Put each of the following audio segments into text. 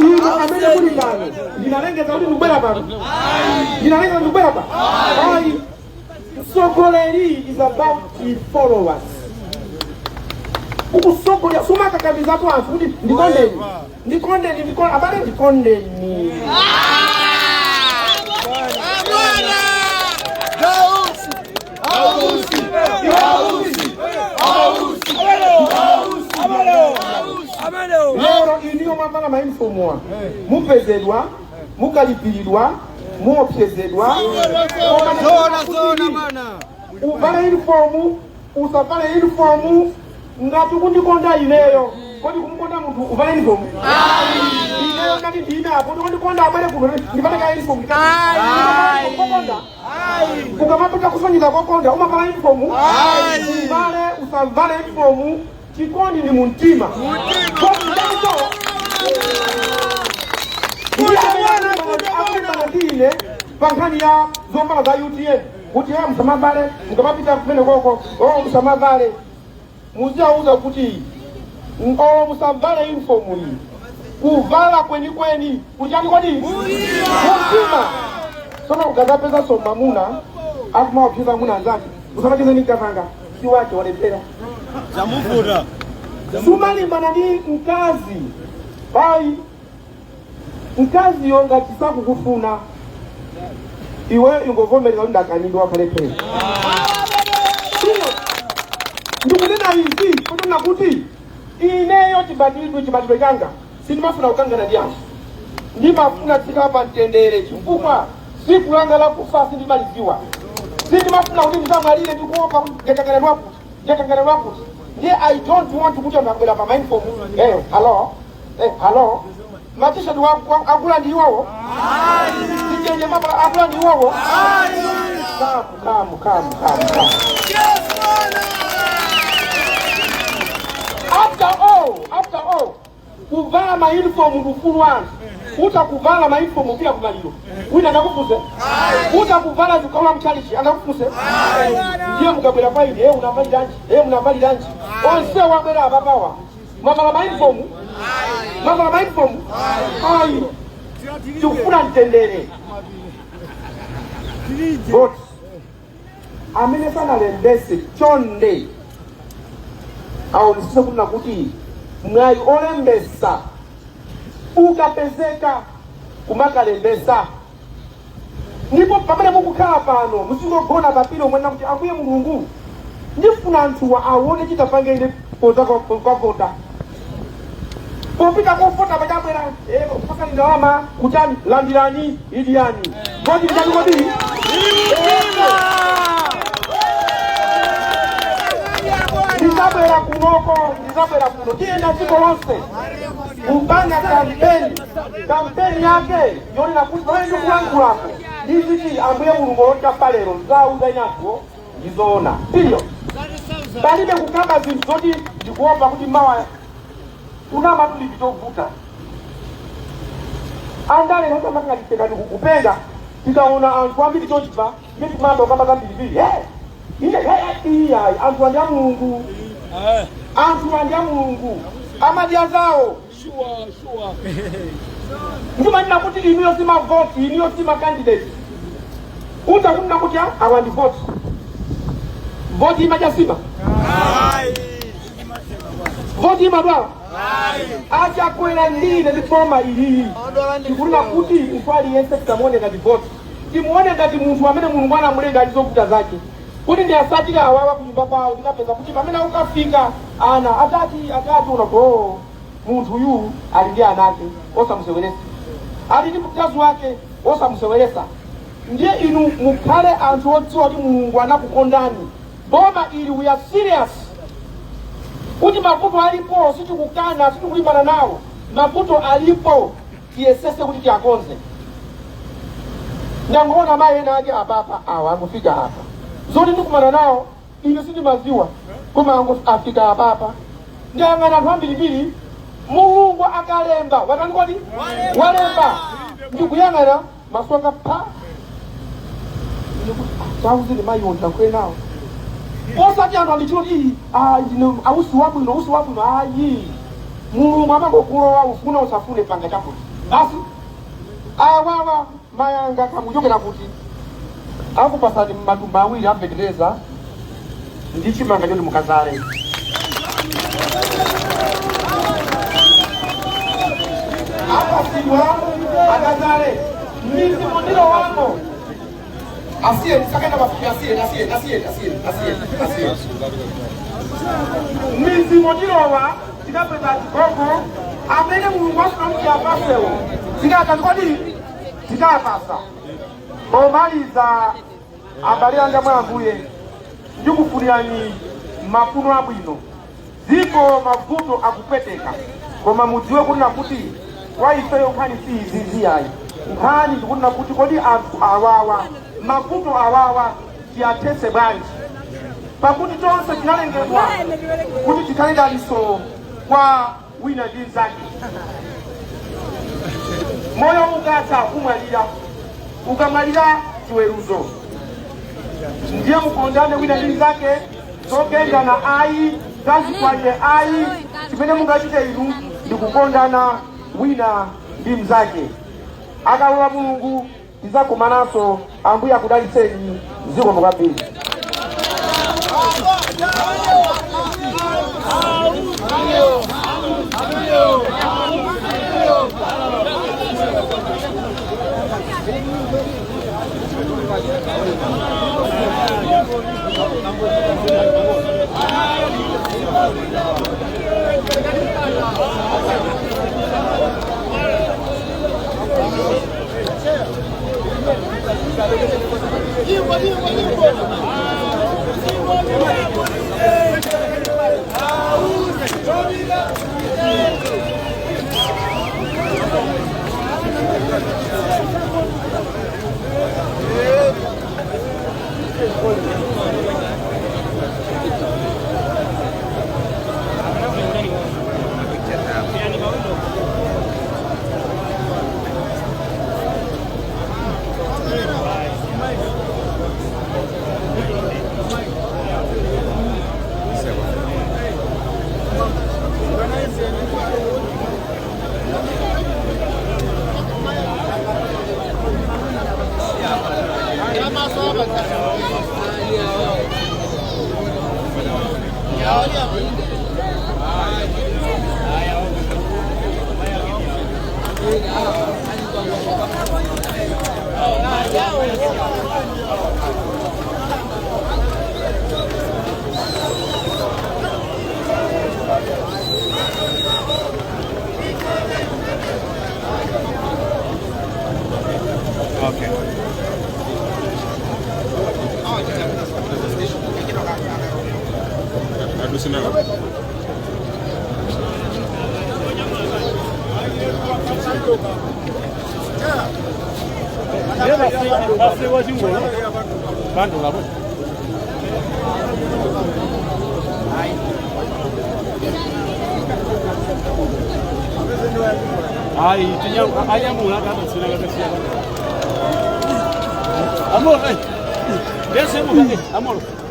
ino amene kuli pano ndinalengeza kuti ndikubwera pano ndinalengeza ndikubwera pano ayi mtsogoleri is about his followers ukusogolera sumakakamizapo anthu kuti ndikondeni abale ndikondeni lero iniyo mwamvala mainfomuwa mupezedwa mukalipiridwa muopsezedwa uvale uniformu usavale uniformu ngati kundikonda ineyo kodi kumukonda munthu uvale uniformu ineyo ngati ndine apo ndikondikonda abwere kuno ndipate ka uniformu kokonda ukamapita kusonyeza kokonda umavala uniformu uvale usavale uniformu chikondi ni muntima ndine pankhani ya zovala za UTM kuti musamavale mukamapita kumene koko musamavale muziauza kuti musamvale uniform iyi kuvala kwenikweni kuti ani kodi muntima sono ukazapeza somamuna akumawaphiza muna anzake usamachize nikavanga si wache walepera Zamufuda. Sumalimbana ni mkazi. Bai. Mkazi yonga chisaku kufuna. Iwe ungovomereza ndakanidwa pale pale. Ndikunena hivi, kutona kuti ineyo chibadilidwe changa. Sinimafuna ukanga na diamu. Ndimafuna tikapa ntendere chifukwa siku langa la kufa sindimaliziwa. Sinimafuna kuti ndizamwalire ndikuopa jakangana lwaku. Yeah, I don't want to put on a mind for me. Hello. Matisha do agula ndi wawo. Ndijenye mama agula ndi wawo. Come. After all, kuvala ma uniform kufulwa. Utakuvala ma uniform pia kuvaliro. Wina nakufuze. Utakuvala zikola mchalishi anakufuze. Ndiye mukabwera faidi, unavali danji. Onse wabwera ababawa. Mavala ma uniform. Ai. Tukuna ntendere. But amene sana lendese chonde. Au nisise kuna kuti mwai olembesa ukapezeka kumakalembesa ndipo pamene mukukhala pano musingogona papiro mwena kuti akuye Mulungu ndifuna anthuwa aone chitapange ine poza kwavota popita kuvota pachabwera pasani ndalama kuchani landirani idiyani kodi ndani kodi ndizabwera kuno tiyenda dziko lonse kupanga kampeni yake yonena kuti pamene ndikulankhulako ndiziti ambuye Mulungu olotapa lero nzauza inazo ndizoona ndiyo palibe kukamba zinthu zoti ndikuopa kuti mawa kunama tuli vitovuta andale nakamaka tipeka ndikukupenda tikaona anthu ambiri chochipa ngeti mambo kamba zambiribiri anthu andi a Mulungu amadya zawo ndimanena kuti iniyo sima vote iniyo sima candidate unta kunena kuti awandi vote imadya sima vote imadwala achakwera ndine ndifoma ili ndikunena kuti mtu aliyense tikamuone ngati vote timuone ngati munthu amene Mulungu anamulenga alizovuta zake kuti ndi asatira awawa kunyumba kwawo ndikapeza kuti pamene ukafika ana atati unako munthu uyu ali ndi anake osamuseweresa ali ndi mkazi wake osamuseweresa ndiye inu mukhale anthu odziwa kuti Mulungu anakukondani boma ili we are serious kuti mavuto alipo sitikukana sitikulimbana nawo mavuto alipo tiyesese kuti tiyakonze ndangona mayi ena ake apapa awa angofika hapa zoti ndikumana nawo ine sindimaziwa koma angofika apapa ndiyang'ana anthu ambiribiri Mulungu akalemba watani kodi walemba ndikuyang'ana maso anga pa chauzile mayi ondakwe nawo osati anthu andichoti ausi wabwino ayi Mulungu amangokulowa ufuna usafune panga chakuti basi awawa mayanga kamuchokera kuti akupasani matumba awiri amvetereza ndi chimanga choti mukazale apasidwa akazale mizimu ndilo wako asiye sakenda mafupi asiye mizimu ndilowa tikapeza chikoko amene Mulungu asunamti apasewo tikakandikodi tikapasa omaliza abale anga mwanguye ndikufunirani mafuno abwino ziko mavuto akupeteka koma mudziwe kunena kuti kwa ifeyo nkhani si iziziyayi nkhani ndikunena kuti kodi anthu awawa mavuto awawa tiyathese bwanji pakuti tonse tinalengedwa kuti tikhale daliso kwa wina ndi mnzake moyo ukatha kumwalira ukamwalira chiweruzo ndiye mukondane wina ndi mnzake zogendana ayi zazikwaye ayi chimene mungachite inu ndikukondana wina ndi mnzake akalola Mulungu tizakumananso ambuye akudalitseni zikomo kwambiri Okay. Amor, amor.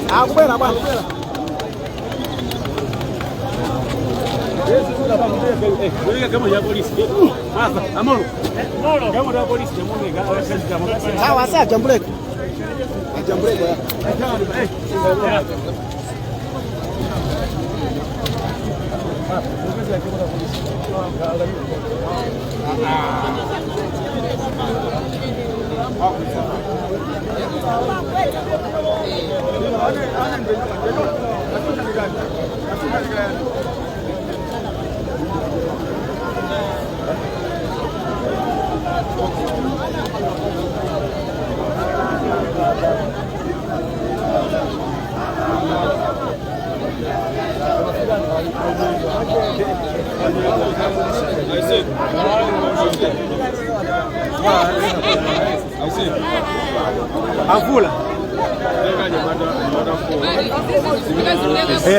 Afuera, bwana. Wewe kama ya polisi. Hapa, amoro. Kama ya polisi, amoro. Sawa, sasa jambuleko. Jambuleko ya. Avula.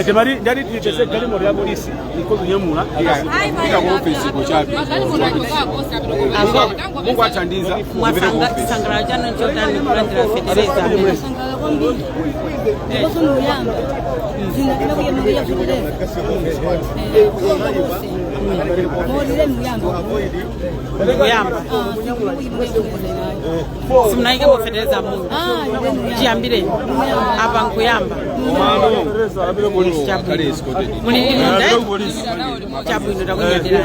Temari jadi ditese kali mo ya polisi iko kunyamula ika ku office ko chapi Mungu atandiza mwasanga sangara jana Jordan kulandira federeza Boso muyanga zina kila kuya muyanga federeza Modile muyanga muyamba Simnaike mo federeza Mungu jiambire apa nkuyamba muli chapu ino takunyadira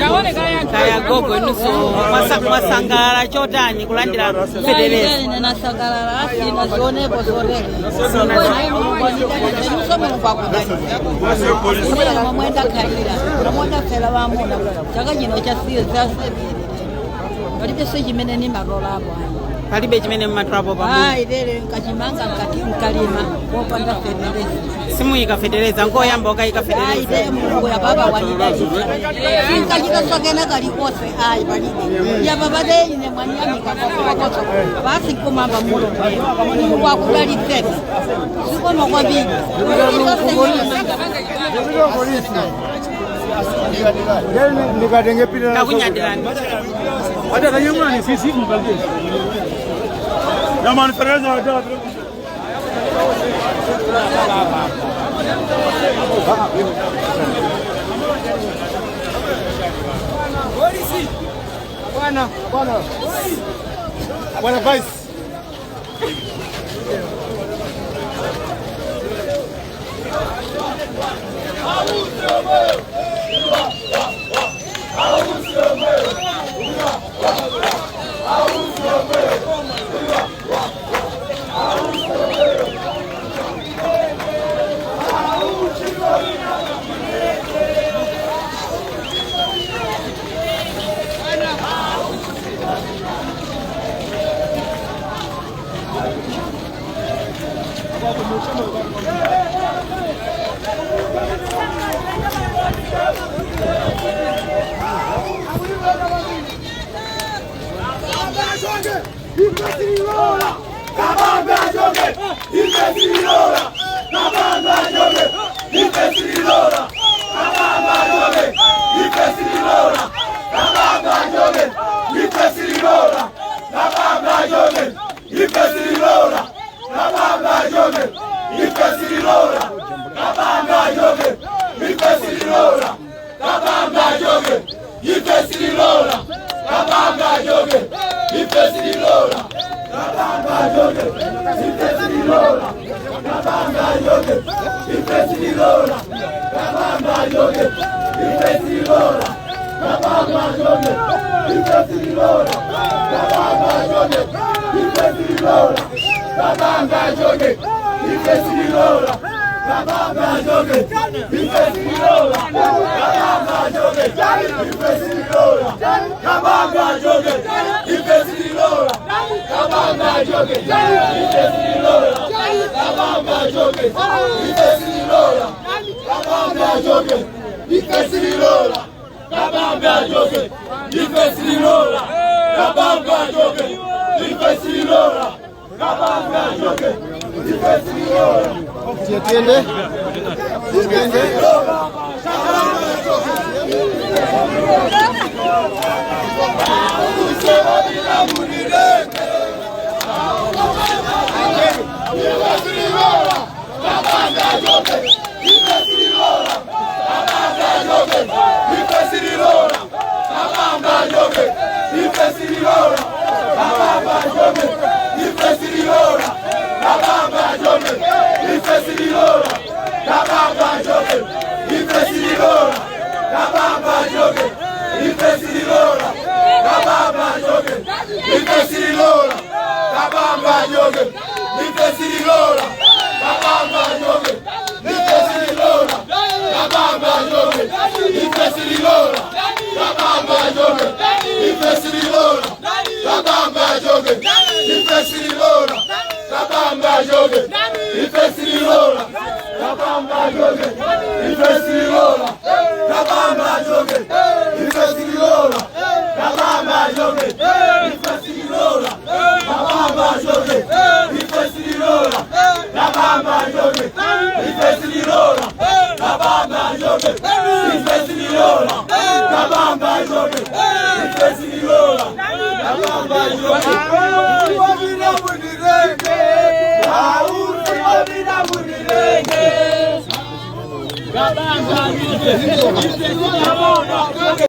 kaya gogo inuso mwasangala chotani kulandira federeza na sangala asi na zone bozore nisome kwa kudani mwenda kalira mwenda fela bamona chaka kino cha sile Palibe chimene ni marola hapo. Palibe chimene mmatrapo pamoja. Ile nkachimanga nkalima kopanda federeza. Simu ikafedereza ngoyamba okaikafedereza. Ile Mungu ya baba wanidai. Nkajika sokena kalikose palibe. Ya baba de ine mwanyami kakokoso. Basi kumamba mulo. Mungu akudali tena. Siko kwa bibi. Nikatenge pita takunyadirani hata kanyuma ni sisi mbagie na manfereza hata polisi bwana vice